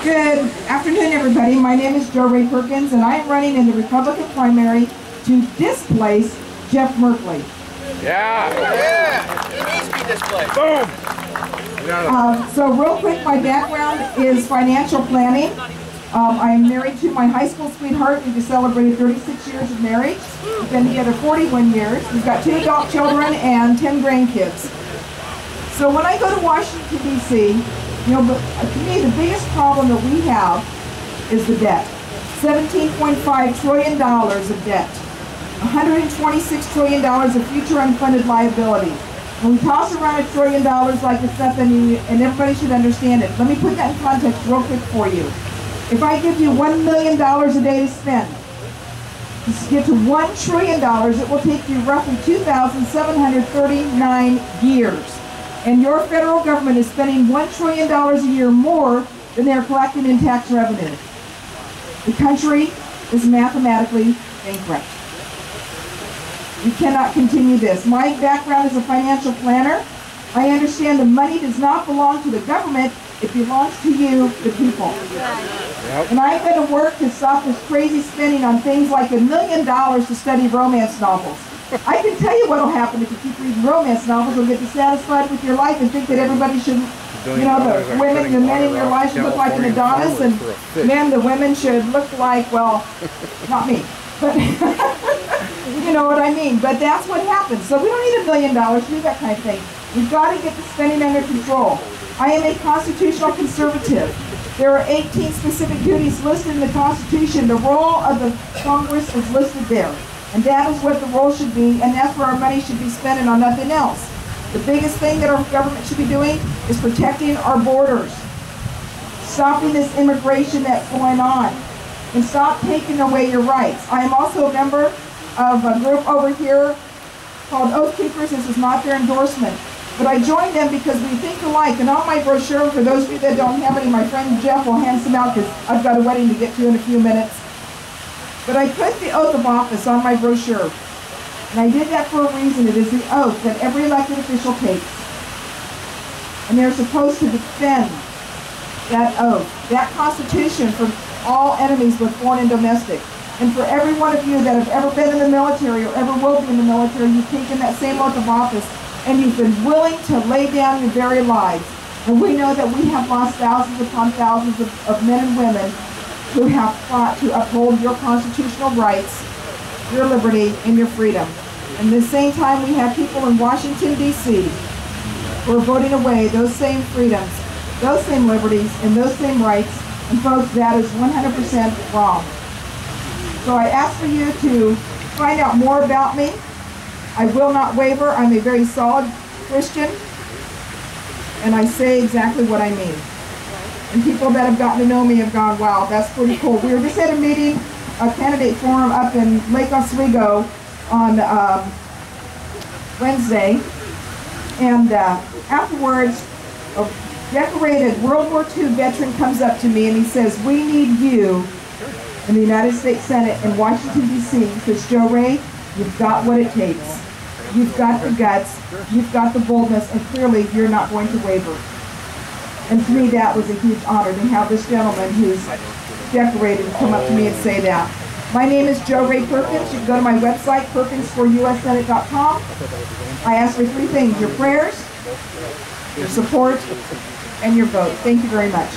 Good afternoon, everybody. My name is Jo Rae Perkins, and I am running in the Republican primary to displace Jeff Merkley. Yeah! He needs to be displaced. Boom! So real quick, my background is financial planning. I am married to my high school sweetheart. We just celebrated 36 years of marriage. We've been together 41 years. We've got 2 adult children and 10 grandkids. So when I go to Washington, D.C., you know, to me, the biggest problem that we have is the debt. $17.5 trillion of debt. $126 trillion of future unfunded liability. When we toss around $1 trillion like it's nothing, and everybody should understand it. Let me put that in context real quick for you. If I give you $1 million a day to spend, to get to $1 trillion, it will take you roughly 2,739 years. And your federal government is spending $1 trillion a year more than they're collecting in tax revenue. The country is mathematically bankrupt. We cannot continue this. My background is a financial planner. I understand the money does not belong to the government, it belongs to you, the people. Yep. And I'm going to work to stop this crazy spending on things like $1 million to study romance novels. I can tell you what will happen if you keep reading romance novels. You'll get dissatisfied with your life and think that everybody should, you know, the women, the men in your life should look like an Adonis, and men, the women should look like, well, not me, but you know what I mean. But that's what happens. So we don't need $1 million to do that kind of thing. We've got to get the spending under control. I am a constitutional conservative. There are 18 specific duties listed in the Constitution. The role of the Congress is listed there. And that is what the role should be, and that's where our money should be spent and on nothing else. The biggest thing that our government should be doing is protecting our borders, stopping this immigration that's going on, and stop taking away your rights. I am also a member of a group over here called Oath Keepers. This is not their endorsement, but I joined them because we think alike. And on my brochure, for those of you that don't have any, my friend Jeff will hand some out because I've got a wedding to get to in a few minutes. But I put the oath of office on my brochure, and I did that for a reason. It is the oath that every elected official takes, and they're supposed to defend that oath, that Constitution from all enemies, both foreign and domestic. And for every one of you that have ever been in the military or ever will be in the military, you've taken that same oath of office, and you've been willing to lay down your very lives. And we know that we have lost thousands upon thousands of men and women who have fought to uphold your constitutional rights, your liberty, and your freedom. And at the same time, we have people in Washington, D.C. who are voting away those same freedoms, those same liberties, and those same rights. And folks, that is 100% wrong. So I ask for you to find out more about me. I will not waver. I'm a very solid Christian, and I say exactly what I mean. And people that have gotten to know me have gone, wow, that's pretty cool. We were just at a meeting, a candidate forum up in Lake Oswego on Wednesday. And afterwards, a decorated World War II veteran comes up to me and he says, we need you in the United States Senate in Washington, D.C. because Jo Rae, you've got what it takes. You've got the guts, you've got the boldness, and clearly you're not going to waver. And to me, that was a huge honor to have this gentleman who's decorated come up to me and say that. My name is Jo Rae Perkins. You can go to my website, perkinsforussenate.com. I ask for 3 things: your prayers, your support, and your vote. Thank you very much.